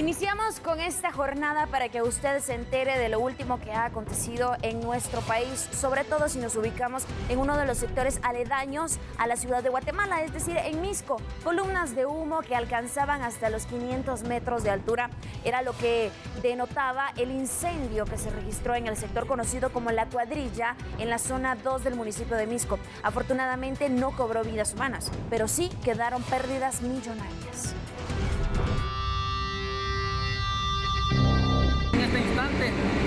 Iniciamos con esta jornada para que usted se entere de lo último que ha acontecido en nuestro país, sobre todo si nos ubicamos en uno de los sectores aledaños a la ciudad de Guatemala, es decir, en Misco. Columnas de humo que alcanzaban hasta los 500 metros de altura era lo que denotaba el incendio que se registró en el sector conocido como La Cuadrilla, en la zona 2 del municipio de Misco. Afortunadamente no cobró vidas humanas, pero sí quedaron pérdidas millonarias.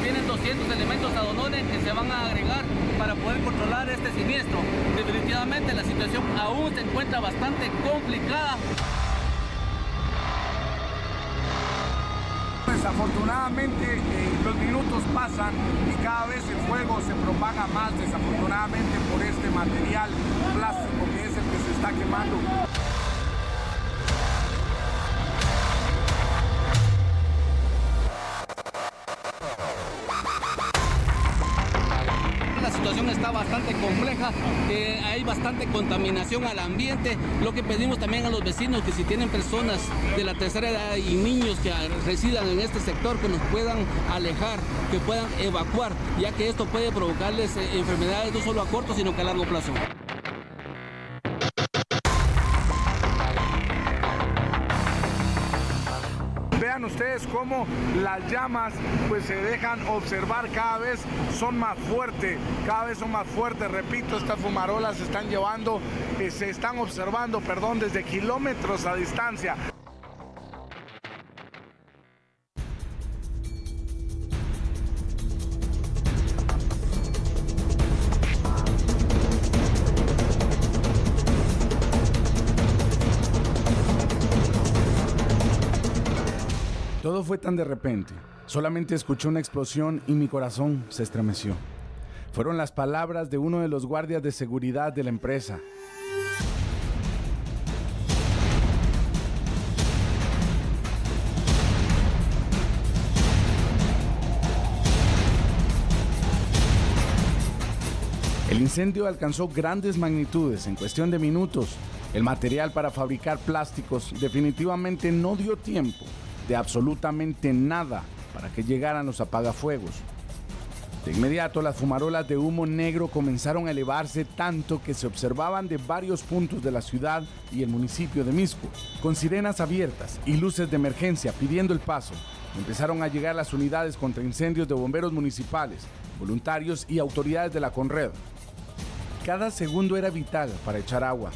Tienen 200 elementos adonones que se van a agregar para poder controlar este siniestro. Definitivamente la situación aún se encuentra bastante complicada. Desafortunadamente los minutos pasan y cada vez el fuego se propaga más, desafortunadamente, por este material plástico que es el que se está quemando. La situación está bastante compleja, hay bastante contaminación al ambiente. Lo que pedimos también a los vecinos, que si tienen personas de la tercera edad y niños que residan en este sector, que nos puedan alejar, que puedan evacuar, ya que esto puede provocarles enfermedades no solo a corto, sino que a largo plazo. Vean ustedes cómo las llamas pues se dejan observar, cada vez son más fuertes, repito, estas fumarolas se están llevando, se están observando, desde kilómetros a distancia. Todo fue tan de repente. Solamente escuché una explosión y mi corazón se estremeció. Fueron las palabras de uno de los guardias de seguridad de la empresa. El incendio alcanzó grandes magnitudes en cuestión de minutos. El material para fabricar plásticos definitivamente no dio tiempo de absolutamente nada para que llegaran los apagafuegos. De inmediato las fumarolas de humo negro comenzaron a elevarse tanto que se observaban de varios puntos de la ciudad y el municipio de Misco. Con sirenas abiertas y luces de emergencia pidiendo el paso, empezaron a llegar las unidades contra incendios de bomberos municipales, voluntarios y autoridades de la Conred. Cada segundo era vital para echar agua.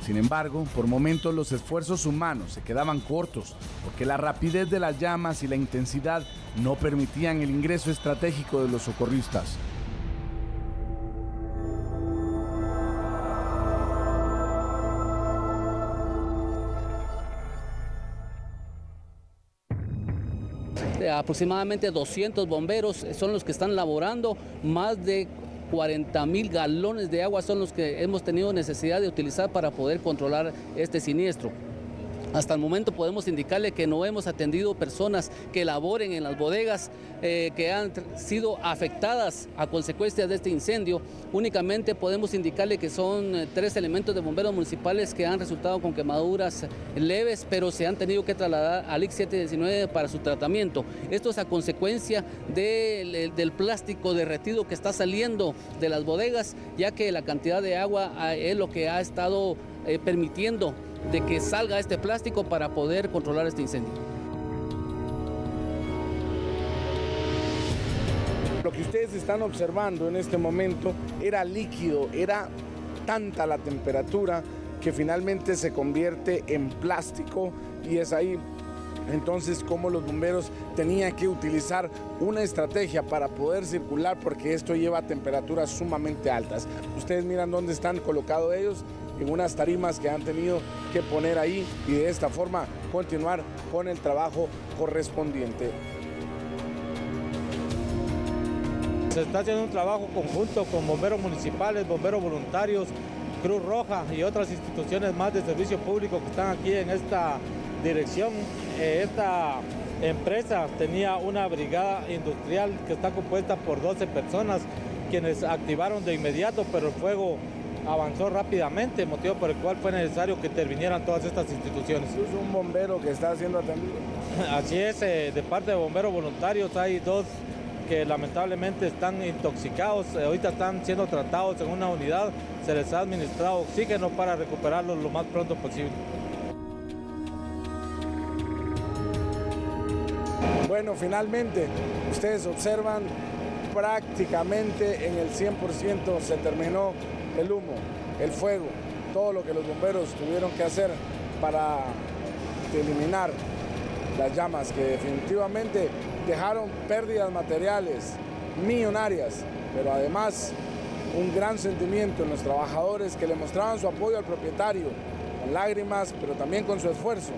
Sin embargo, por momentos los esfuerzos humanos se quedaban cortos porque la rapidez de las llamas y la intensidad no permitían el ingreso estratégico de los socorristas. Aproximadamente 200 bomberos son los que están laborando, más de 40,000 galones de agua son los que hemos tenido necesidad de utilizar para poder controlar este siniestro. Hasta el momento podemos indicarle que no hemos atendido personas que laboren en las bodegas que han sido afectadas a consecuencia de este incendio. Únicamente podemos indicarle que son 3 elementos de bomberos municipales que han resultado con quemaduras leves, pero se han tenido que trasladar al IC-719 para su tratamiento. Esto es a consecuencia del plástico derretido que está saliendo de las bodegas, ya que la cantidad de agua es lo que ha estado permitiendo de que salga este plástico para poder controlar este incendio. Lo que ustedes están observando en este momento era líquido, era tanta la temperatura que finalmente se convierte en plástico, y es ahí entonces como los bomberos tenían que utilizar una estrategia para poder circular, porque esto lleva a temperaturas sumamente altas. Ustedes miran dónde están colocados ellos, en unas tarimas que han tenido que poner ahí, y de esta forma continuar con el trabajo correspondiente. Se está haciendo un trabajo conjunto con bomberos municipales, bomberos voluntarios, Cruz Roja y otras instituciones más de servicio público que están aquí en esta dirección. Esta empresa tenía una brigada industrial que está compuesta por 12 personas, quienes activaron de inmediato, pero el fuego avanzó rápidamente, motivo por el cual fue necesario que intervinieran todas estas instituciones. ¿Es un bombero que está siendo atendido? Así es, de parte de bomberos voluntarios hay 2 que lamentablemente están intoxicados, ahorita están siendo tratados en una unidad, se les ha administrado oxígeno para recuperarlos lo más pronto posible. Bueno, finalmente, ustedes observan, prácticamente en el 100% se terminó el humo, el fuego, todo lo que los bomberos tuvieron que hacer para eliminar las llamas que definitivamente dejaron pérdidas materiales millonarias, pero además un gran sentimiento en los trabajadores que le mostraban su apoyo al propietario, con lágrimas, pero también con su esfuerzo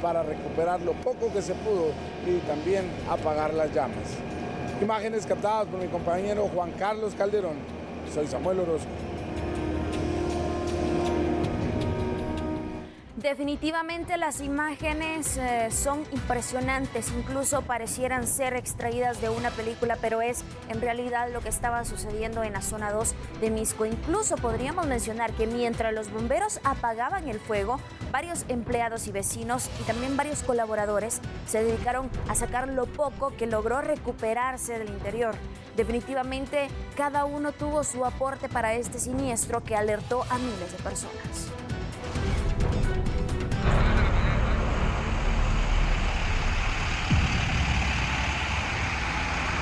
para recuperar lo poco que se pudo y también apagar las llamas. Imágenes captadas por mi compañero Juan Carlos Calderón. Soy Samuel Orozco. Definitivamente las imágenes son impresionantes, incluso parecieran ser extraídas de una película, pero es en realidad lo que estaba sucediendo en la zona 2 de Misco. Incluso podríamos mencionar que mientras los bomberos apagaban el fuego, varios empleados y vecinos y también varios colaboradores se dedicaron a sacar lo poco que logró recuperarse del interior. Definitivamente cada uno tuvo su aporte para este siniestro que alertó a miles de personas.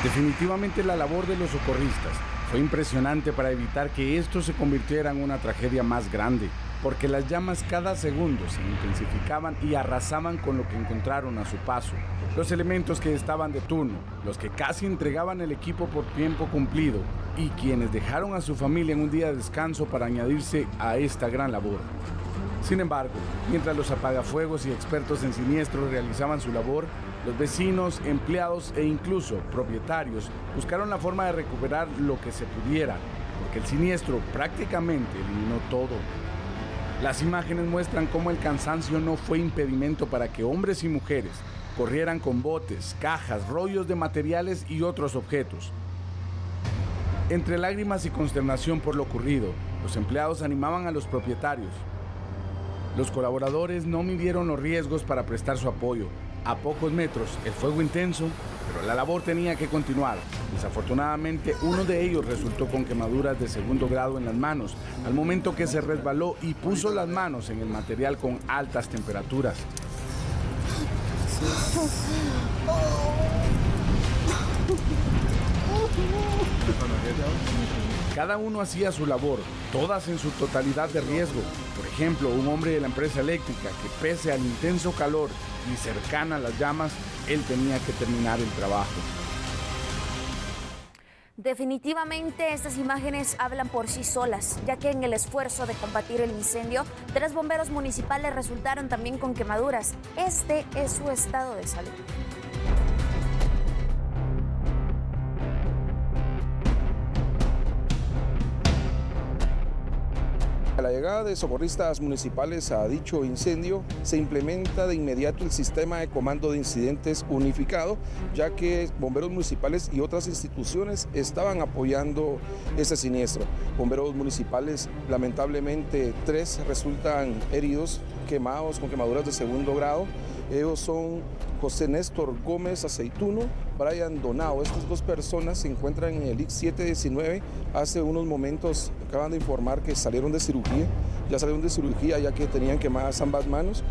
Definitivamente la labor de los socorristas fue impresionante para evitar que esto se convirtiera en una tragedia más grande, porque las llamas cada segundo se intensificaban y arrasaban con lo que encontraron a su paso. Los elementos que estaban de turno, los que casi entregaban el equipo por tiempo cumplido y quienes dejaron a su familia en un día de descanso para añadirse a esta gran labor. Sin embargo, mientras los apagafuegos y expertos en siniestros realizaban su labor, los vecinos, empleados e incluso propietarios buscaron la forma de recuperar lo que se pudiera, porque el siniestro prácticamente eliminó todo. Las imágenes muestran cómo el cansancio no fue impedimento para que hombres y mujeres corrieran con botes, cajas, rollos de materiales y otros objetos. Entre lágrimas y consternación por lo ocurrido, los empleados animaban a los propietarios. Los colaboradores no midieron los riesgos para prestar su apoyo. A pocos metros, el fuego intenso, pero la labor tenía que continuar. Desafortunadamente, uno de ellos resultó con quemaduras de 2º grado en las manos, al momento que se resbaló y puso las manos en el material con altas temperaturas. Cada uno hacía su labor, todas en su totalidad de riesgo. Por ejemplo, un hombre de la empresa eléctrica que, pese al intenso calor y cercana a las llamas, él tenía que terminar el trabajo. Definitivamente estas imágenes hablan por sí solas, ya que en el esfuerzo de combatir el incendio, 3 bomberos municipales resultaron también con quemaduras. Este es su estado de salud. A la llegada de socorristas municipales a dicho incendio, se implementa de inmediato el sistema de comando de incidentes unificado, ya que bomberos municipales y otras instituciones estaban apoyando ese siniestro. Bomberos municipales, lamentablemente 3 resultan heridos, quemados con quemaduras de 2º grado. Ellos son José Néstor Gómez Aceituno, Brian Donao. Estas 2 personas se encuentran en el IC 719. Hace unos momentos acaban de informar que salieron de cirugía. Ya salieron de cirugía ya que tenían quemadas ambas manos.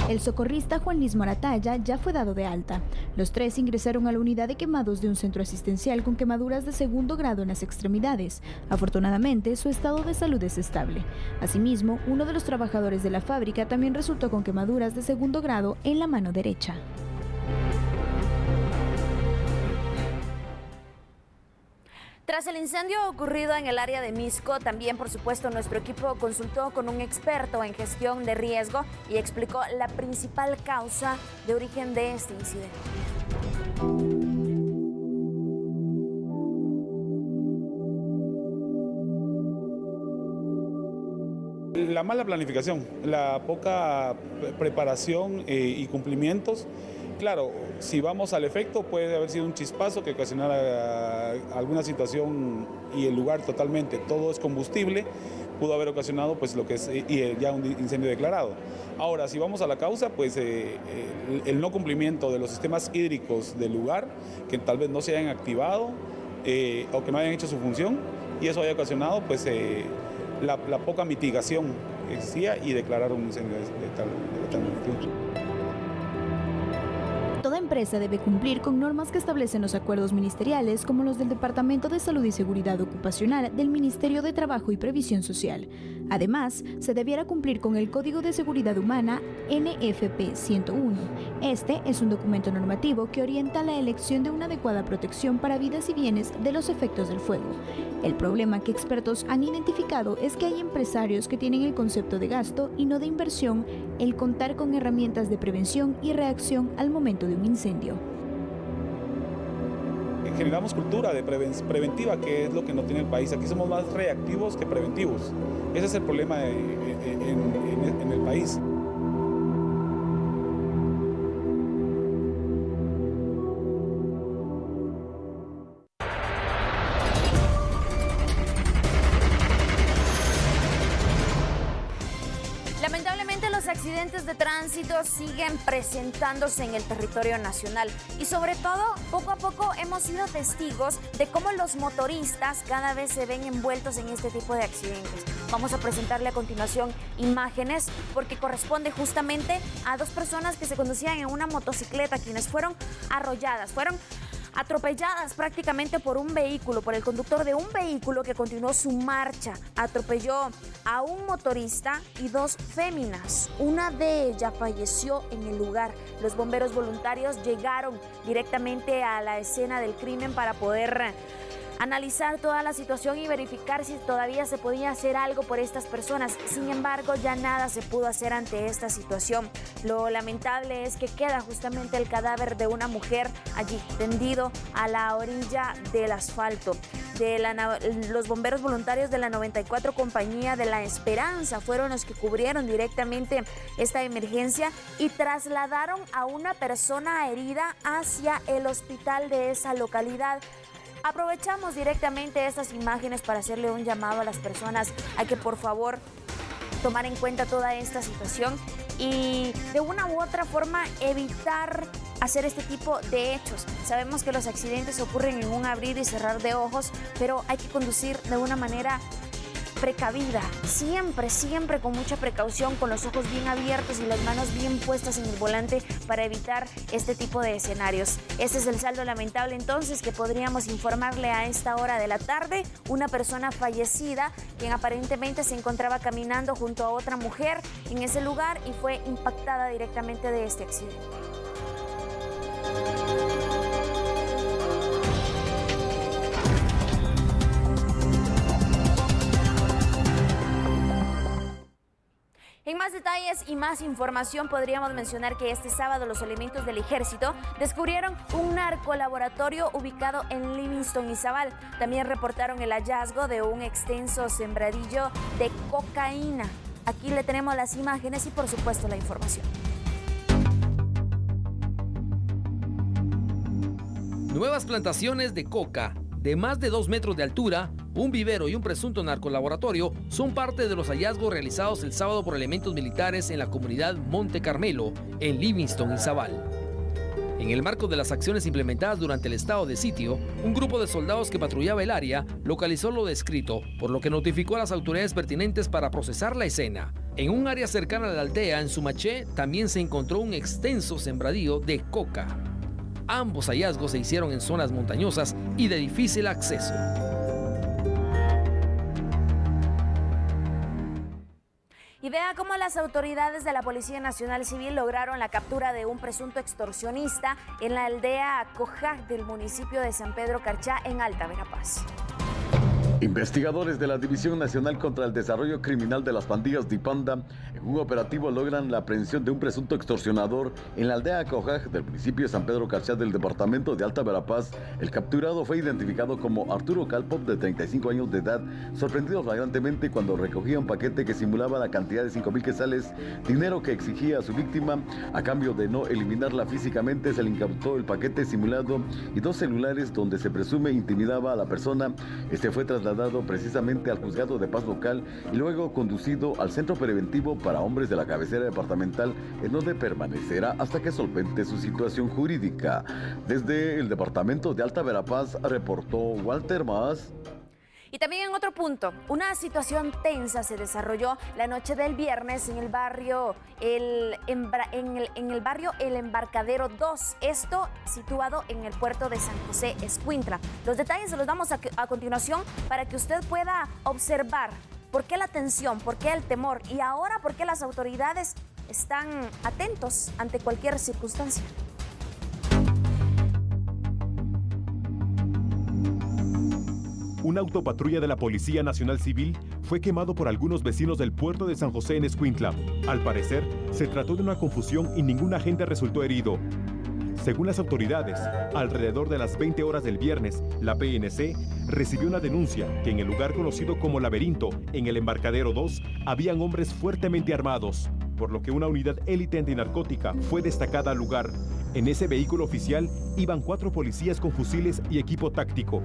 El socorrista Juan Luis Moratalla ya fue dado de alta. Los 3 ingresaron a la unidad de quemados de un centro asistencial con quemaduras de 2º grado en las extremidades. Afortunadamente, su estado de salud es estable. Asimismo, uno de los trabajadores de la fábrica también resultó con quemaduras de 2º grado en la mano derecha. Tras el incendio ocurrido en el área de Misco, también, por supuesto, nuestro equipo consultó con un experto en gestión de riesgo y explicó la principal causa de origen de este incidente. La mala planificación, la poca preparación y cumplimientos. Claro, si vamos al efecto, puede haber sido un chispazo que ocasionara alguna situación y el lugar totalmente, todo es combustible, pudo haber ocasionado pues lo que es ya un incendio declarado. Ahora, si vamos a la causa, pues el no cumplimiento de los sistemas hídricos del lugar, que tal vez no se hayan activado o que no hayan hecho su función, y eso haya ocasionado pues la poca mitigación que existía y declarar un incendio de tal magnitud. Toda empresa debe cumplir con normas que establecen los acuerdos ministeriales, como los del Departamento de Salud y Seguridad Ocupacional del Ministerio de Trabajo y Previsión Social. Además, se debiera cumplir con el Código de Seguridad Humana NFP 101. Este es un documento normativo que orienta la elección de una adecuada protección para vidas y bienes de los efectos del fuego. El problema que expertos han identificado es que hay empresarios que tienen el concepto de gasto y no de inversión el contar con herramientas de prevención y reacción al momento de un incendio. Generamos cultura de preventiva, que es lo que no tiene el país. Aquí somos más reactivos que preventivos. Ese es el problema en el país. Lamentablemente los accidentes de tránsito siguen presentándose en el territorio nacional y sobre todo poco a poco hemos sido testigos de cómo los motoristas cada vez se ven envueltos en este tipo de accidentes. Vamos a presentarle a continuación imágenes porque corresponde justamente a dos personas que se conducían en una motocicleta quienes fueron arrolladas, fueron atropelladas prácticamente por un vehículo, por el conductor de un vehículo que continuó su marcha. Atropelló a un motorista y dos féminas. Una de ellas falleció en el lugar. Los bomberos voluntarios llegaron directamente a la escena del crimen para poder analizar toda la situación y verificar si todavía se podía hacer algo por estas personas. Sin embargo, ya nada se pudo hacer ante esta situación. Lo lamentable es que queda justamente el cadáver de una mujer allí, tendido a la orilla del asfalto. Los bomberos voluntarios de la 94 Compañía de la Esperanza fueron los que cubrieron directamente esta emergencia y trasladaron a una persona herida hacia el hospital de esa localidad. Aprovechamos directamente estas imágenes para hacerle un llamado a las personas a que por favor tomar en cuenta toda esta situación y de una u otra forma evitar hacer este tipo de hechos. Sabemos que los accidentes ocurren en un abrir y cerrar de ojos, pero hay que conducir de una manera precavida, siempre con mucha precaución, con los ojos bien abiertos y las manos bien puestas en el volante para evitar este tipo de escenarios. Este es el saldo lamentable entonces que podríamos informarle a esta hora de la tarde. Una persona fallecida, quien aparentemente se encontraba caminando junto a otra mujer en ese lugar y fue impactada directamente de este accidente. En más detalles y más información podríamos mencionar que este sábado los elementos del ejército descubrieron un narcolaboratorio ubicado en Livingston y Zabal. También reportaron el hallazgo de un extenso sembradillo de cocaína. Aquí le tenemos las imágenes y por supuesto la información. Nuevas plantaciones de coca de más de 2 metros de altura, un vivero y un presunto narcolaboratorio son parte de los hallazgos realizados el sábado por elementos militares en la comunidad Monte Carmelo, en Livingston y Zabal. En el marco de las acciones implementadas durante el estado de sitio, un grupo de soldados que patrullaba el área localizó lo descrito, por lo que notificó a las autoridades pertinentes para procesar la escena. En un área cercana a la aldea, en Sumaché, también se encontró un extenso sembradío de coca. Ambos hallazgos se hicieron en zonas montañosas y de difícil acceso. Y vea cómo las autoridades de la Policía Nacional Civil lograron la captura de un presunto extorsionista en la aldea Acojac del municipio de San Pedro Carchá, en Alta Verapaz. Investigadores de la División Nacional contra el Desarrollo Criminal de las Pandillas Dipanda, en un operativo logran la aprehensión de un presunto extorsionador en la aldea Acojac del municipio de San Pedro Carchá del departamento de Alta Verapaz. El capturado fue identificado como Arturo Calpop, de 35 años de edad, sorprendido flagrantemente cuando recogía un paquete que simulaba la cantidad de 5,000 quetzales, dinero que exigía a su víctima. A cambio de no eliminarla físicamente, se le incautó el paquete simulado y 2 celulares donde se presume intimidaba a la persona. Este fue trasladado trasladado precisamente al juzgado de paz local y luego conducido al centro preventivo para hombres de la cabecera departamental, en donde permanecerá hasta que solvente su situación jurídica. Desde el departamento de Alta Verapaz reportó Walter Más. Y también en otro punto, una situación tensa se desarrolló la noche del viernes en el barrio El Embarcadero 2, esto situado en el puerto de San José, Escuintla. Los detalles se los damos a continuación para que usted pueda observar por qué la tensión, por qué el temor y ahora por qué las autoridades están atentos ante cualquier circunstancia. Una autopatrulla de la Policía Nacional Civil fue quemado por algunos vecinos del puerto de San José en Escuintla. Al parecer, se trató de una confusión y ningún agente resultó herido. Según las autoridades, alrededor de las 20 horas del viernes, la PNC recibió una denuncia que en el lugar conocido como Laberinto, en el Embarcadero 2, habían hombres fuertemente armados, por lo que una unidad élite antinarcótica fue destacada al lugar. En ese vehículo oficial iban 4 policías con fusiles y equipo táctico.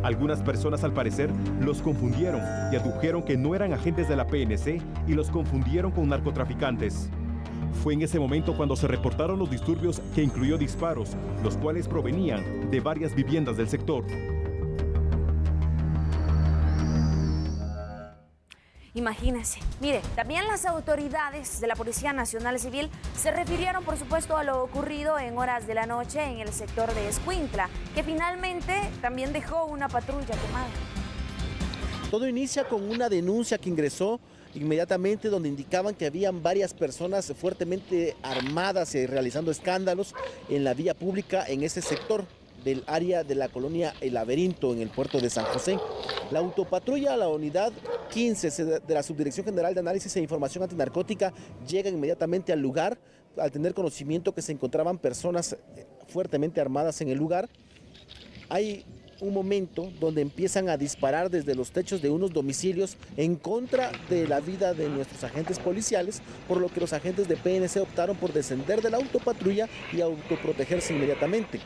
Algunas personas, al parecer, los confundieron y adujeron que no eran agentes de la PNC y los confundieron con narcotraficantes. Fue en ese momento cuando se reportaron los disturbios, que incluyó disparos, los cuales provenían de varias viviendas del sector. Imagínense. Mire, también las autoridades de la Policía Nacional Civil se refirieron, por supuesto, a lo ocurrido en horas de la noche en el sector de Escuintla, que finalmente también dejó una patrulla quemada. Todo inicia con una denuncia que ingresó inmediatamente, donde indicaban que habían varias personas fuertemente armadas y realizando escándalos en la vía pública en ese sector del área de la colonia El Laberinto, en el puerto de San José. La autopatrulla, la unidad 15 de la Subdirección General de Análisis e Información Antinarcótica, llega inmediatamente al lugar al tener conocimiento que se encontraban personas fuertemente armadas en el lugar. Hay un momento donde empiezan a disparar desde los techos de unos domicilios en contra de la vida de nuestros agentes policiales, por lo que los agentes de PNC optaron por descender de la autopatrulla y autoprotegerse inmediatamente.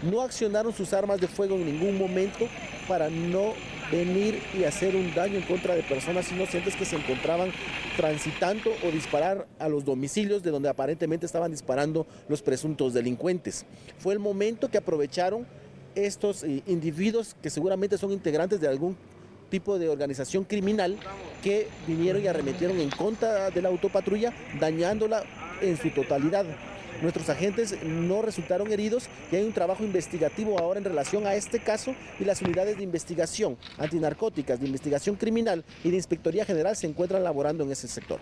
No accionaron sus armas de fuego en ningún momento para no venir y hacer un daño en contra de personas inocentes que se encontraban transitando o disparar a los domicilios de donde aparentemente estaban disparando los presuntos delincuentes. Fue el momento que aprovecharon estos individuos, que seguramente son integrantes de algún tipo de organización criminal, que vinieron y arremetieron en contra de la autopatrulla, dañándola en su totalidad. Nuestros agentes no resultaron heridos y hay un trabajo investigativo ahora en relación a este caso, y las unidades de investigación antinarcóticas, de investigación criminal y de Inspectoría General se encuentran laborando en ese sector.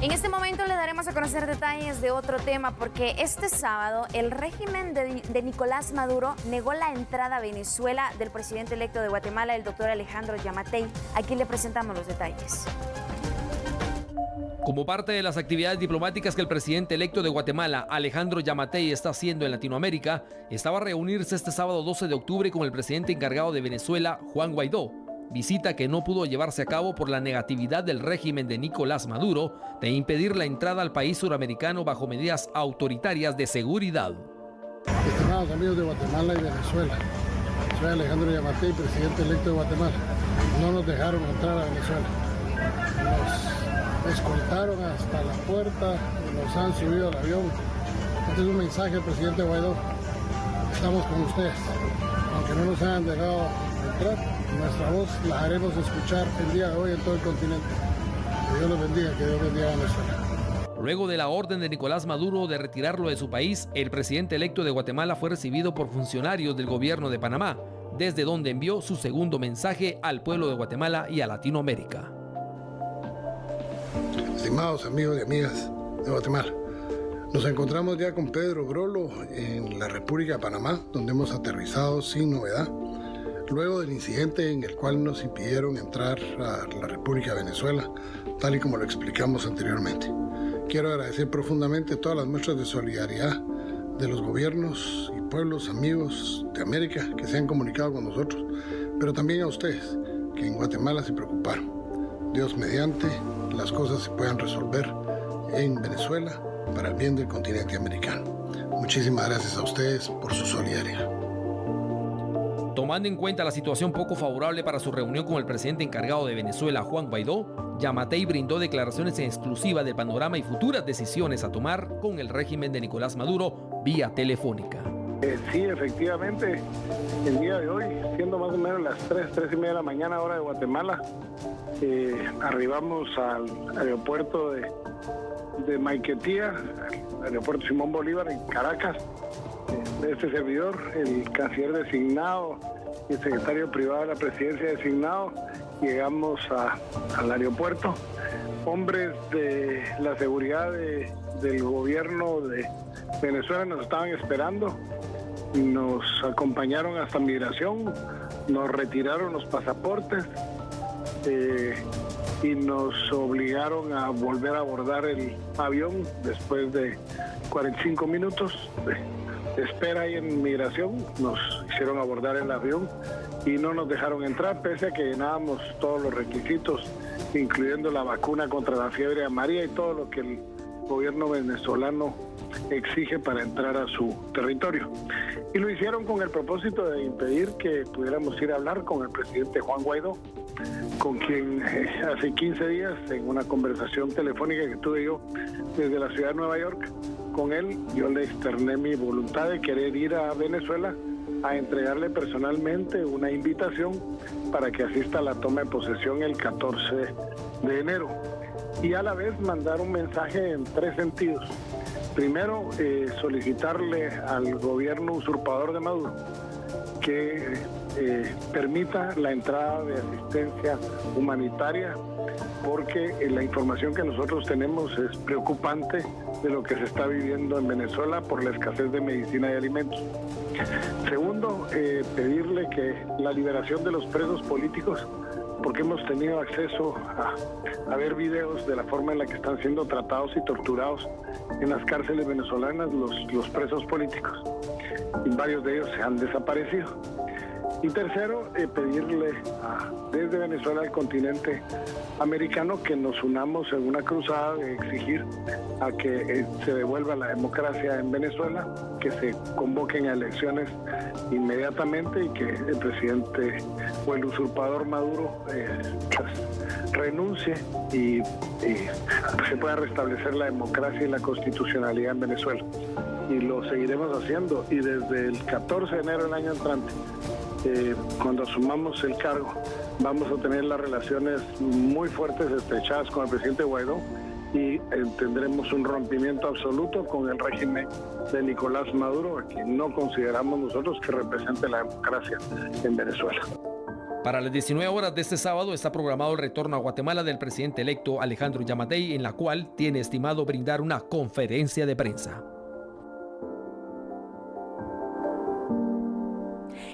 En este momento le daremos a conocer detalles de otro tema, porque este sábado el régimen de Nicolás Maduro negó la entrada a Venezuela del presidente electo de Guatemala, el doctor Alejandro Yamatei. Aquí le presentamos los detalles. Como parte de las actividades diplomáticas que el presidente electo de Guatemala, Alejandro Yamatei, está haciendo en Latinoamérica, estaba a reunirse este sábado 12 de octubre con el presidente encargado de Venezuela, Juan Guaidó. Visita que no pudo llevarse a cabo por la negatividad del régimen de Nicolás Maduro de impedir la entrada al país suramericano bajo medidas autoritarias de seguridad. Estimados amigos de Guatemala y Venezuela, soy Alejandro Yamatei, presidente electo de Guatemala. No nos dejaron entrar a Venezuela. Nos escoltaron hasta la puerta y nos han subido al avión. Este es un mensaje al presidente Guaidó. Estamos con ustedes. Aunque no nos hayan dejado entrar, nuestra voz la haremos escuchar el día de hoy en todo el continente. Que Dios los bendiga, que Dios bendiga a Venezuela. Luego de la orden de Nicolás Maduro de retirarlo de su país, el presidente electo de Guatemala fue recibido por funcionarios del gobierno de Panamá, desde donde envió su segundo mensaje al pueblo de Guatemala y a Latinoamérica. Estimados amigos y amigas de Guatemala, nos encontramos ya con Pedro Grolo en la República de Panamá, donde hemos aterrizado sin novedad, luego del incidente en el cual nos impidieron entrar a la República de Venezuela, tal y como lo explicamos anteriormente. Quiero agradecer profundamente todas las muestras de solidaridad de los gobiernos y pueblos amigos de América que se han comunicado con nosotros, pero también a ustedes, que en Guatemala se preocuparon. Dios mediante, las cosas se puedan resolver en Venezuela para el bien del continente americano. Muchísimas gracias a ustedes por su solidaridad. Tomando en cuenta la situación poco favorable para su reunión con el presidente encargado de Venezuela, Juan Guaidó, Yamatei brindó declaraciones en exclusiva del panorama y futuras decisiones a tomar con el régimen de Nicolás Maduro vía telefónica. Sí, efectivamente, el día de hoy, siendo más o menos las 3:30 de la mañana, hora de Guatemala, arribamos al aeropuerto de Maiquetía, al aeropuerto Simón Bolívar en Caracas. De este servidor, el canciller designado y el secretario privado de la presidencia designado, llegamos al aeropuerto. Hombres de la seguridad del gobierno de Venezuela nos estaban esperando, nos acompañaron hasta migración, nos retiraron los pasaportes y nos obligaron a volver a abordar el avión después de 45 minutos de espera ahí en migración. Nos hicieron abordar el avión y no nos dejaron entrar, pese a que llenábamos todos los requisitos, incluyendo la vacuna contra la fiebre amarilla y todo lo que el gobierno venezolano exige para entrar a su territorio. Y lo hicieron con el propósito de impedir que pudiéramos ir a hablar con el presidente Juan Guaidó, con quien hace 15 días, en una conversación telefónica que tuve yo desde la ciudad de Nueva York, con él, yo le externé mi voluntad de querer ir a Venezuela a entregarle personalmente una invitación para que asista a la toma de posesión el 14 de enero. Y a la vez mandar un mensaje en 3 sentidos. Primero, solicitarle al gobierno usurpador de Maduro que permita la entrada de asistencia humanitaria, porque la información que nosotros tenemos es preocupante de lo que se está viviendo en Venezuela por la escasez de medicina y alimentos. Segundo, pedirle que la liberación de los presos políticos, porque hemos tenido acceso a ver videos de la forma en la que están siendo tratados y torturados en las cárceles venezolanas los presos políticos. Y varios de ellos se han desaparecido. Y tercero, pedirle desde Venezuela al continente americano que nos unamos en una cruzada de exigir a que se devuelva la democracia en Venezuela, que se convoquen a elecciones inmediatamente y que el presidente o el usurpador Maduro renuncie y se pueda restablecer la democracia y la constitucionalidad en Venezuela. Y lo seguiremos haciendo, y desde el 14 de enero del año entrante, cuando asumamos el cargo, vamos a tener las relaciones muy fuertes, estrechadas con el presidente Guaidó, y tendremos un rompimiento absoluto con el régimen de Nicolás Maduro, a quien no consideramos nosotros que represente la democracia en Venezuela. Para las 19 horas de este sábado está programado el retorno a Guatemala del presidente electo Alejandro Yamatei, en la cual tiene estimado brindar una conferencia de prensa.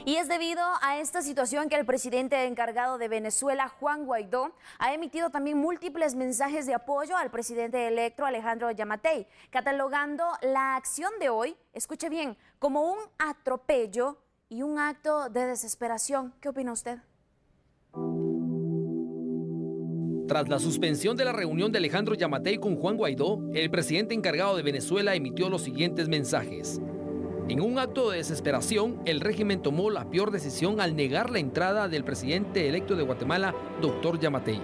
Y es debido a esta situación que el presidente encargado de Venezuela, Juan Guaidó, ha emitido también múltiples mensajes de apoyo al presidente electo Alejandro Yamatei, catalogando la acción de hoy, escuche bien, como un atropello y un acto de desesperación. ¿Qué opina usted? Tras la suspensión de la reunión de Alejandro Yamatei con Juan Guaidó, el presidente encargado de Venezuela emitió los siguientes mensajes. En un acto de desesperación, el régimen tomó la peor decisión al negar la entrada del presidente electo de Guatemala, doctor Yamatei.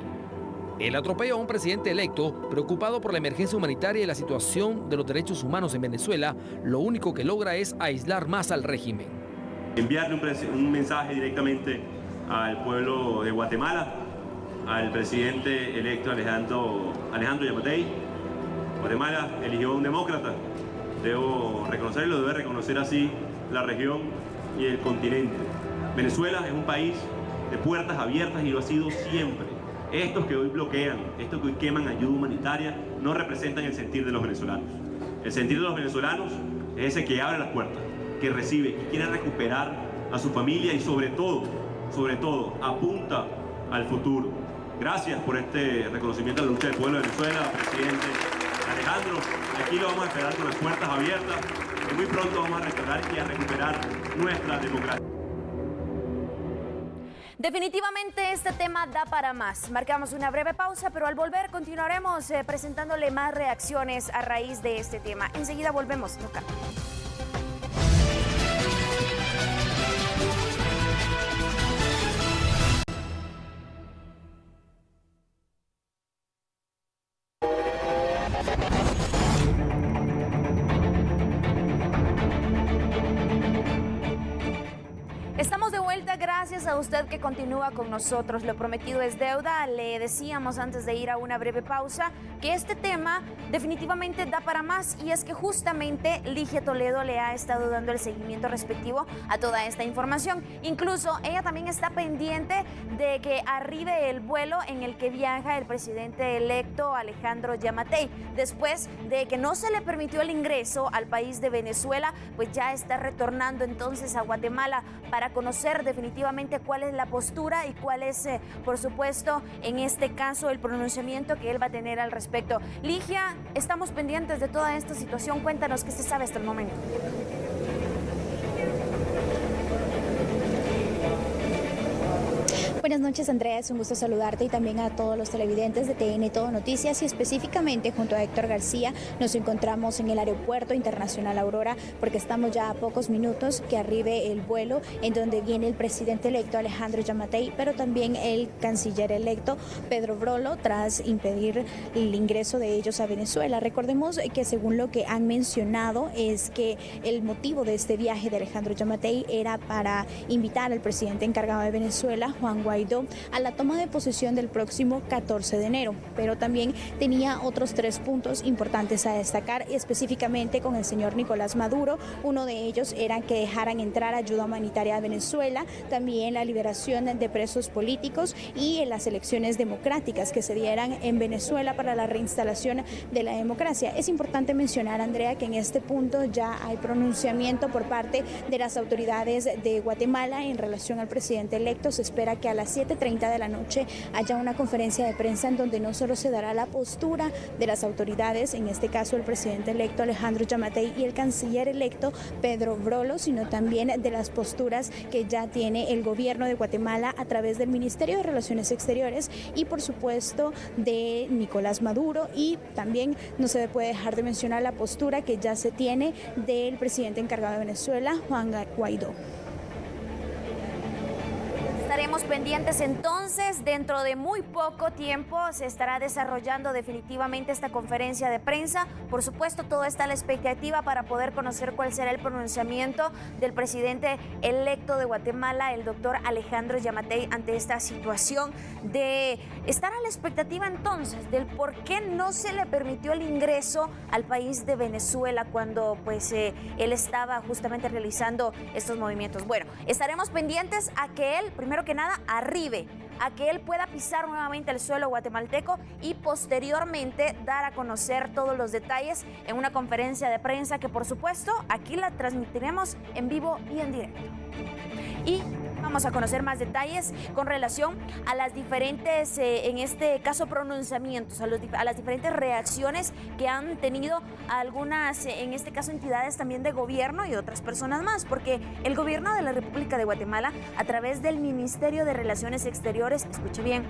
El atropello a un presidente electo, preocupado por la emergencia humanitaria y la situación de los derechos humanos en Venezuela, lo único que logra es aislar más al régimen. Enviarle un mensaje directamente al pueblo de Guatemala, al presidente electo Alejandro Yamatei. Guatemala eligió a un demócrata. Debo reconocerlo, debe reconocer así la región y el continente. Venezuela es un país de puertas abiertas y lo ha sido siempre. Estos que hoy bloquean, estos que hoy queman ayuda humanitaria, no representan el sentir de los venezolanos. El sentir de los venezolanos es ese que abre las puertas, que recibe, que quiere recuperar a su familia y sobre todo, apunta al futuro. Gracias por este reconocimiento a la lucha del pueblo de Venezuela, presidente Alejandro. Aquí lo vamos a esperar con las puertas abiertas y muy pronto vamos a restaurar y a recuperar nuestra democracia. Definitivamente este tema da para más. Marcamos una breve pausa, pero al volver continuaremos presentándole más reacciones a raíz de este tema. Enseguida volvemos. No cambie. Estamos de vuelta, gracias a usted que continúa con nosotros. Lo prometido es deuda. Le decíamos antes de ir a una breve pausa que este tema definitivamente da para más, y es que justamente Ligia Toledo le ha estado dando el seguimiento respectivo a toda esta información. Incluso ella también está pendiente de que arribe el vuelo en el que viaja el presidente electo Alejandro Yamatei. Después de que no se le permitió el ingreso al país de Venezuela, pues ya está retornando entonces a Guatemala para conocer definitivamente cuál es la postura y cuál es, por supuesto, en este caso, el pronunciamiento que él va a tener al respecto. Ligia, estamos pendientes de toda esta situación. Cuéntanos qué se sabe hasta el momento. Buenas noches, Andrea, es un gusto saludarte y también a todos los televidentes de TN Todo Noticias, y específicamente junto a Héctor García nos encontramos en el Aeropuerto Internacional Aurora, porque estamos ya a pocos minutos que arribe el vuelo en donde viene el presidente electo Alejandro Yamatei, pero también el canciller electo Pedro Brolo, tras impedir el ingreso de ellos a Venezuela. Recordemos que según lo que han mencionado es que el motivo de este viaje de Alejandro Yamatei era para invitar al presidente encargado de Venezuela, Juan Guaidó, a la toma de posesión del próximo 14 de enero, pero también tenía otros 3 puntos importantes a destacar, específicamente con el señor Nicolás Maduro. Uno de ellos era que dejaran entrar ayuda humanitaria a Venezuela, también la liberación de presos políticos y las elecciones democráticas que se dieran en Venezuela para la reinstalación de la democracia. Es importante mencionar, Andrea, que en este punto ya hay pronunciamiento por parte de las autoridades de Guatemala en relación al presidente electo. Se espera que a las 7:30 de la noche haya una conferencia de prensa en donde no solo se dará la postura de las autoridades, en este caso el presidente electo Alejandro Yamatei y el canciller electo Pedro Brolo, sino también de las posturas que ya tiene el gobierno de Guatemala a través del Ministerio de Relaciones Exteriores y por supuesto de Nicolás Maduro, y también no se puede dejar de mencionar la postura que ya se tiene del presidente encargado de Venezuela, Juan Guaidó. Estaremos pendientes entonces. Dentro de muy poco tiempo se estará desarrollando definitivamente esta conferencia de prensa. Por supuesto, todo está a la expectativa para poder conocer cuál será el pronunciamiento del presidente electo de Guatemala, el doctor Alejandro Yamatei, ante esta situación de estar a la expectativa entonces del por qué no se le permitió el ingreso al país de Venezuela cuando pues él estaba justamente realizando estos movimientos. Bueno, estaremos pendientes a que él, primero que nada, arribe, a que él pueda pisar nuevamente el suelo guatemalteco y posteriormente dar a conocer todos los detalles en una conferencia de prensa que, por supuesto, aquí la transmitiremos en vivo y en directo. Y vamos a conocer más detalles con relación a las diferentes, en este caso, pronunciamientos, a las diferentes reacciones que han tenido algunas, en este caso, entidades también de gobierno y otras personas más, porque el gobierno de la República de Guatemala, a través del Ministerio de Relaciones Exteriores, escuche bien,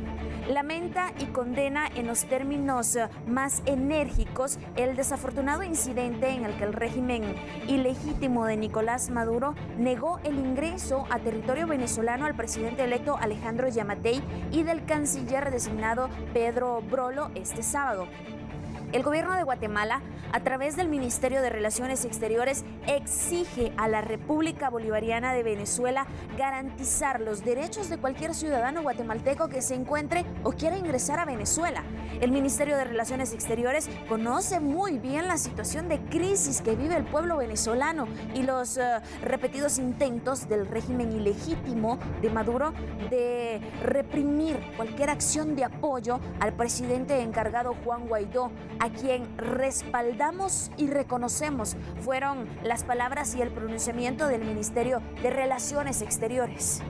lamenta y condena en los términos más enérgicos el desafortunado incidente en el que el régimen ilegítimo de Nicolás Maduro negó el ingreso a territorio venezolano al presidente electo Alejandro Yamatei y del canciller designado Pedro Brolo este sábado. El gobierno de Guatemala, a través del Ministerio de Relaciones Exteriores, exige a la República Bolivariana de Venezuela garantizar los derechos de cualquier ciudadano guatemalteco que se encuentre o quiera ingresar a Venezuela. El Ministerio de Relaciones Exteriores conoce muy bien la situación de crisis que vive el pueblo venezolano y los repetidos intentos del régimen ilegítimo de Maduro de reprimir cualquier acción de apoyo al presidente encargado Juan Guaidó, a quien respaldamos y reconocemos, fueron las palabras y el pronunciamiento del Ministerio de Relaciones Exteriores.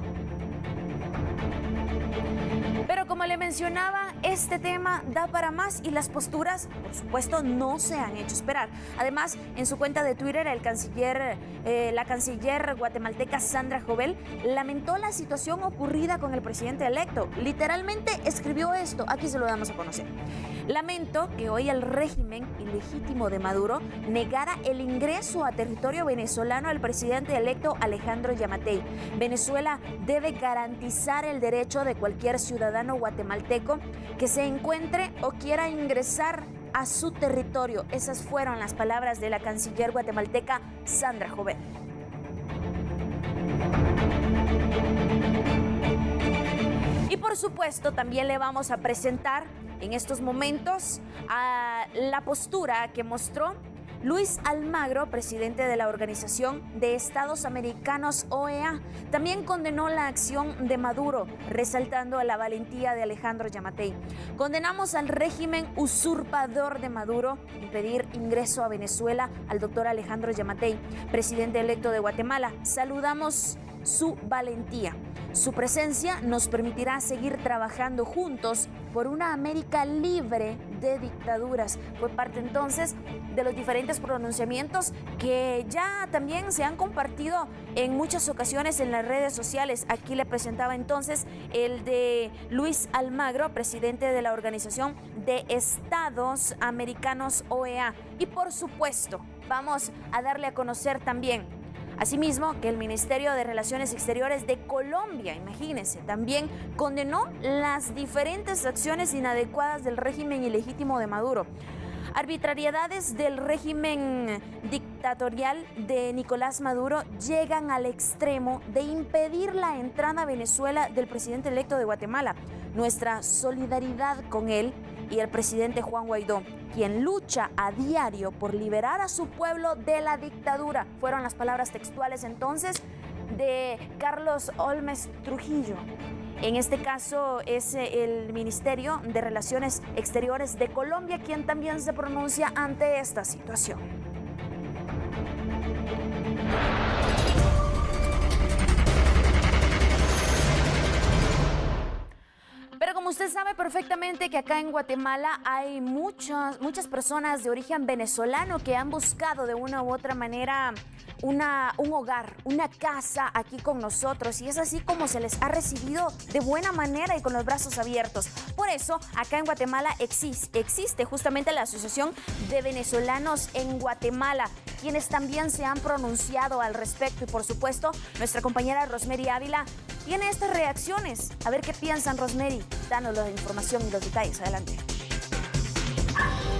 Pero como como le mencionaba, este tema da para más y las posturas, por supuesto, no se han hecho esperar. Además, en su cuenta de Twitter, la canciller guatemalteca Sandra Jovel lamentó la situación ocurrida con el presidente electo. Literalmente escribió esto, aquí se lo damos a conocer. Lamento que hoy el régimen ilegítimo de Maduro negara el ingreso a territorio venezolano al presidente electo Alejandro Yamatei. Venezuela debe garantizar el derecho de cualquier ciudadano guatemalteco que se encuentre o quiera ingresar a su territorio. Esas fueron las palabras de la canciller guatemalteca Sandra Jovel. Y por supuesto, también le vamos a presentar en estos momentos a la postura que mostró Luis Almagro, presidente de la Organización de Estados Americanos, OEA. También condenó la acción de Maduro, resaltando la valentía de Alejandro Yamatei. Condenamos al régimen usurpador de Maduro en pedir ingreso a Venezuela al doctor Alejandro Yamatei, presidente electo de Guatemala. Saludamos su valentía. Su presencia nos permitirá seguir trabajando juntos por una América libre de dictaduras. Fue parte entonces de los diferentes pronunciamientos que ya también se han compartido en muchas ocasiones en las redes sociales. Aquí le presentaba entonces el de Luis Almagro, presidente de la Organización de Estados Americanos, OEA. Y por supuesto, vamos a darle a conocer también asimismo que el Ministerio de Relaciones Exteriores de Colombia, imagínense, también condenó las diferentes acciones inadecuadas del régimen ilegítimo de Maduro. Arbitrariedades del régimen dictatorial de Nicolás Maduro llegan al extremo de impedir la entrada a Venezuela del presidente electo de Guatemala. Nuestra solidaridad con él y el presidente Juan Guaidó, quien lucha a diario por liberar a su pueblo de la dictadura. Fueron las palabras textuales entonces de Carlos Olmes Trujillo. En este caso es el Ministerio de Relaciones Exteriores de Colombia quien también se pronuncia ante esta situación. Pero como usted sabe perfectamente que acá en Guatemala hay muchas personas de origen venezolano que han buscado de una u otra manera un hogar, una casa aquí con nosotros, y es así como se les ha recibido de buena manera y con los brazos abiertos. Por eso, acá en Guatemala existe justamente la Asociación de Venezolanos en Guatemala, quienes también se han pronunciado al respecto. Y por supuesto, nuestra compañera Rosemary Ávila tiene estas reacciones. A ver qué piensan, Rosemary. Danos la información y los detalles. Adelante.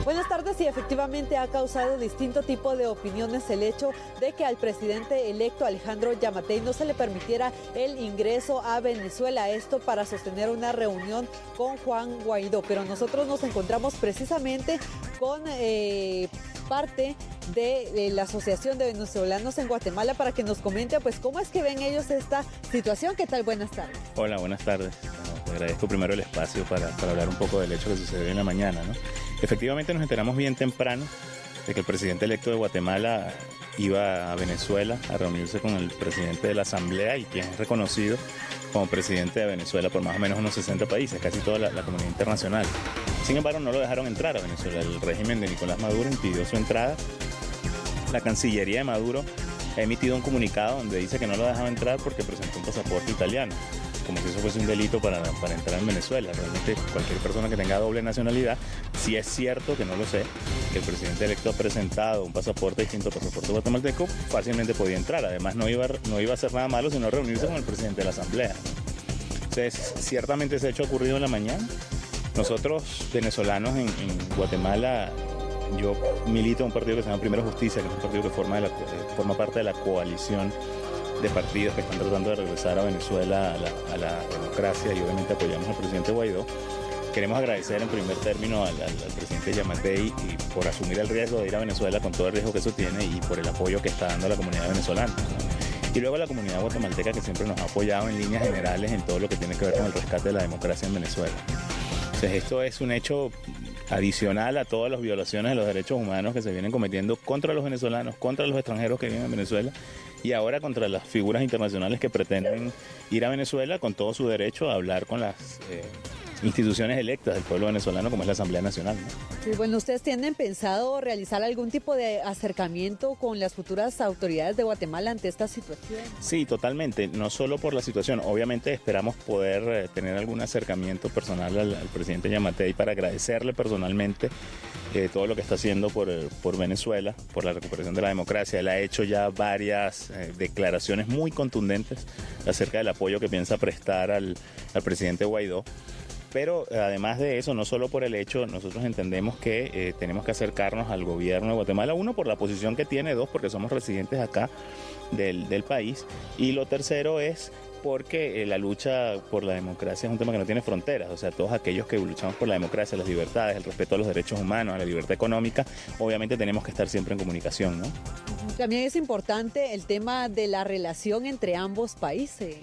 Buenas tardes. Y efectivamente ha causado distinto tipo de opiniones el hecho de que al presidente electo Alejandro Yamatei no se le permitiera el ingreso a Venezuela, esto para sostener una reunión con Juan Guaidó. Pero nosotros nos encontramos precisamente con parte de la Asociación de Venezolanos en Guatemala para que nos comente pues cómo es que ven ellos esta situación. ¿Qué tal? Buenas tardes. Hola, buenas tardes. Te agradezco primero el espacio para hablar un poco del hecho que sucedió en la mañana, ¿no? Efectivamente nos enteramos bien temprano de que el presidente electo de Guatemala iba a Venezuela a reunirse con el presidente de la Asamblea y quien es reconocido como presidente de Venezuela por más o menos unos 60 países, casi toda la comunidad internacional. Sin embargo, no lo dejaron entrar a Venezuela. El régimen de Nicolás Maduro impidió su entrada. La Cancillería de Maduro ha emitido un comunicado donde dice que no lo dejaba entrar porque presentó un pasaporte italiano, como si eso fuese un delito para entrar en Venezuela. Realmente cualquier persona que tenga doble nacionalidad, si es cierto, que no lo sé, que el presidente electo ha presentado un pasaporte distinto al pasaporte guatemalteco, fácilmente podía entrar. Además no iba a hacer nada malo sino reunirse con el presidente de la Asamblea. Entonces, ciertamente ese hecho ha ocurrido en la mañana. Nosotros, venezolanos en Guatemala, yo milito en un partido que se llama Primero Justicia, que es un partido que forma parte de la coalición de partidos que están tratando de regresar a Venezuela a la democracia, y obviamente apoyamos al presidente Guaidó. Queremos agradecer en primer término al presidente Yamatei y por asumir el riesgo de ir a Venezuela con todo el riesgo que eso tiene y por el apoyo que está dando a la comunidad venezolana. Y luego a la comunidad guatemalteca, que siempre nos ha apoyado en líneas generales en todo lo que tiene que ver con el rescate de la democracia en Venezuela. Entonces esto es un hecho adicional a todas las violaciones de los derechos humanos que se vienen cometiendo contra los venezolanos, contra los extranjeros que viven en Venezuela y ahora contra las figuras internacionales que pretenden ir a Venezuela con todo su derecho a hablar con las instituciones electas del pueblo venezolano como es la Asamblea Nacional, ¿no? Sí, bueno, ¿ustedes tienen pensado realizar algún tipo de acercamiento con las futuras autoridades de Guatemala ante esta situación? Sí, totalmente, no solo por la situación, obviamente esperamos poder tener algún acercamiento personal al presidente Yamatei para agradecerle personalmente todo lo que está haciendo por Venezuela, por la recuperación de la democracia. Él ha hecho ya varias declaraciones muy contundentes acerca del apoyo que piensa prestar al presidente Guaidó. Pero además de eso, no solo por el hecho, nosotros entendemos que tenemos que acercarnos al gobierno de Guatemala, uno, por la posición que tiene, dos, porque somos residentes acá del país, y lo tercero es porque la lucha por la democracia es un tema que no tiene fronteras, o sea, todos aquellos que luchamos por la democracia, las libertades, el respeto a los derechos humanos, a la libertad económica, obviamente tenemos que estar siempre en comunicación, ¿no? También es importante el tema de la relación entre ambos países.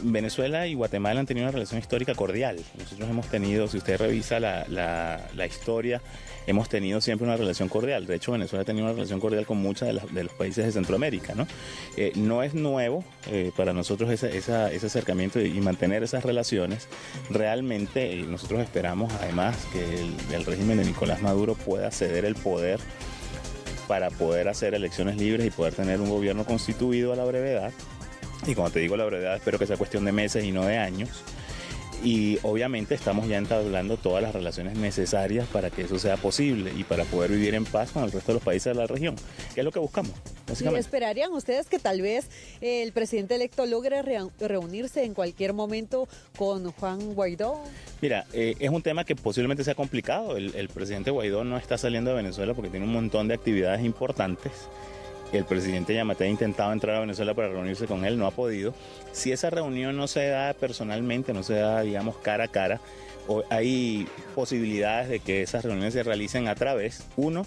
Venezuela y Guatemala han tenido una relación histórica cordial. Nosotros hemos tenido, si usted revisa la historia, hemos tenido siempre una relación cordial. De hecho, Venezuela ha tenido una relación cordial con muchos de los países de Centroamérica, ¿no? No es nuevo para nosotros ese acercamiento y mantener esas relaciones. Realmente nosotros esperamos además que el régimen de Nicolás Maduro pueda ceder el poder para poder hacer elecciones libres y poder tener un gobierno constituido a la brevedad. Y cuando te digo la brevedad, espero que sea cuestión de meses y no de años. Y obviamente estamos ya entablando todas las relaciones necesarias para que eso sea posible y para poder vivir en paz con el resto de los países de la región, que es lo que buscamos, básicamente. ¿Esperarían ustedes que tal vez el presidente electo logre reunirse en cualquier momento con Juan Guaidó? Mira, es un tema que posiblemente sea complicado. El presidente Guaidó no está saliendo de Venezuela porque tiene un montón de actividades importantes. El presidente Yamatei ha intentado entrar a Venezuela para reunirse con él, no ha podido. Si esa reunión no se da personalmente, no se da, digamos, cara a cara, hay posibilidades de que esas reuniones se realicen a través, uno,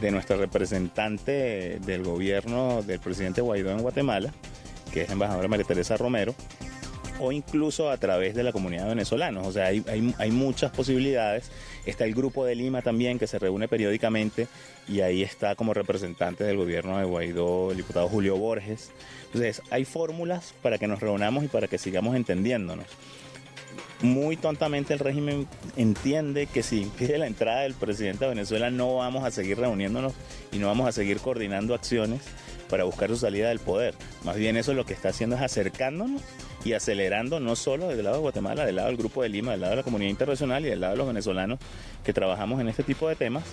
de nuestra representante del gobierno del presidente Guaidó en Guatemala, que es la embajadora María Teresa Romero, o incluso a través de la comunidad de venezolanos. O sea, hay muchas posibilidades. Está el Grupo de Lima también, que se reúne periódicamente, y ahí está como representante del gobierno de Guaidó el diputado Julio Borges. Entonces, hay fórmulas para que nos reunamos y para que sigamos entendiéndonos. Muy tontamente el régimen entiende que si impide la entrada del presidente a Venezuela no vamos a seguir reuniéndonos y no vamos a seguir coordinando acciones para buscar su salida del poder. Más bien eso lo que está haciendo es acercándonos y acelerando, no solo del lado de Guatemala, del lado del Grupo de Lima, del lado de la comunidad internacional y del lado de los venezolanos que trabajamos en este tipo de temas,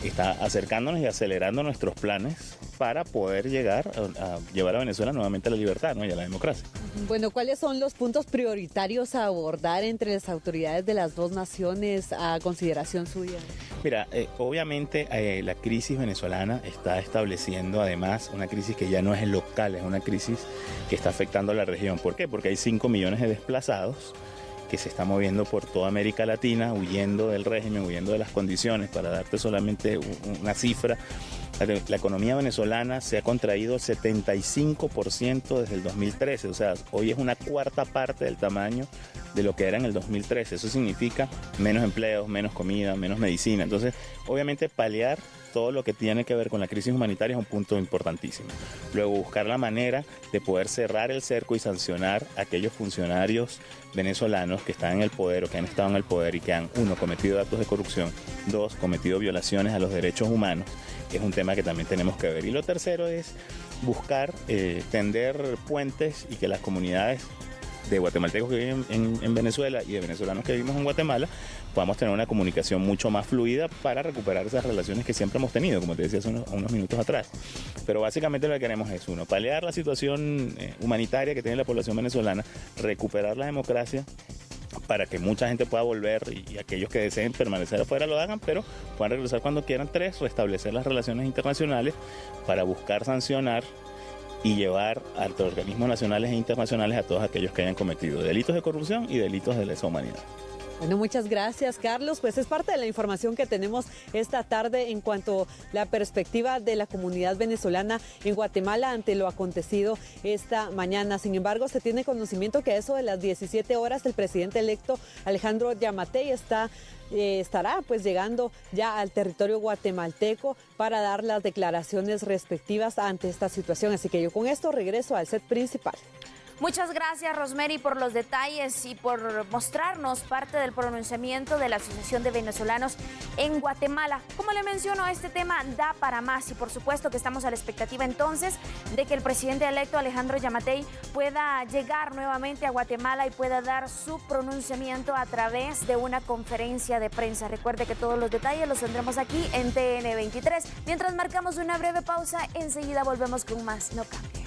está acercándonos y acelerando nuestros planes para poder llegar a llevar a Venezuela nuevamente a la libertad, ¿no? Y a la democracia. Bueno, ¿cuáles son los puntos prioritarios a abordar entre las autoridades de las dos naciones a consideración suya? Mira, obviamente la crisis venezolana está estableciendo además una crisis que ya no es local, es una crisis que está afectando a la región. ¿Por qué? Porque hay 5 millones de desplazados que se están moviendo por toda América Latina, huyendo del régimen, huyendo de las condiciones. Para darte solamente una cifra, la economía venezolana se ha contraído 75% desde el 2013, o sea, hoy es una cuarta parte del tamaño de lo que era en el 2013. Eso significa menos empleos, menos comida, menos medicina. Entonces, obviamente, paliar todo lo que tiene que ver con la crisis humanitaria es un punto importantísimo. Luego, buscar la manera de poder cerrar el cerco y sancionar a aquellos funcionarios venezolanos que están en el poder o que han estado en el poder y que han, uno, cometido actos de corrupción, dos, cometido violaciones a los derechos humanos, que es un tema que también tenemos que ver. Y lo tercero es buscar tender puentes y que las comunidades de guatemaltecos que viven en Venezuela y de venezolanos que vivimos en Guatemala podamos tener una comunicación mucho más fluida para recuperar esas relaciones que siempre hemos tenido, como te decía hace unos minutos atrás. Pero básicamente lo que queremos es, uno, paliar la situación humanitaria que tiene la población venezolana, recuperar la democracia para que mucha gente pueda volver y aquellos que deseen permanecer afuera lo hagan, pero puedan regresar cuando quieran. Tres, restablecer las relaciones internacionales para buscar sancionar y llevar a los organismos nacionales e internacionales a todos aquellos que hayan cometido delitos de corrupción y delitos de lesa humanidad. Bueno, muchas gracias, Carlos. Pues es parte de la información que tenemos esta tarde en cuanto a la perspectiva de la comunidad venezolana en Guatemala ante lo acontecido esta mañana. Sin embargo, se tiene conocimiento que a eso de las 17 horas el presidente electo Alejandro Yamatei estará pues llegando ya al territorio guatemalteco para dar las declaraciones respectivas ante esta situación. Así que yo con esto regreso al set principal. Muchas gracias, Rosemary, por los detalles y por mostrarnos parte del pronunciamiento de la Asociación de Venezolanos en Guatemala. Como le menciono, este tema da para más y por supuesto que estamos a la expectativa entonces de que el presidente electo Alejandro Yamatei pueda llegar nuevamente a Guatemala y pueda dar su pronunciamiento a través de una conferencia de prensa. Recuerde que todos los detalles los tendremos aquí en TN23. Mientras marcamos una breve pausa, enseguida volvemos con más. No cambie.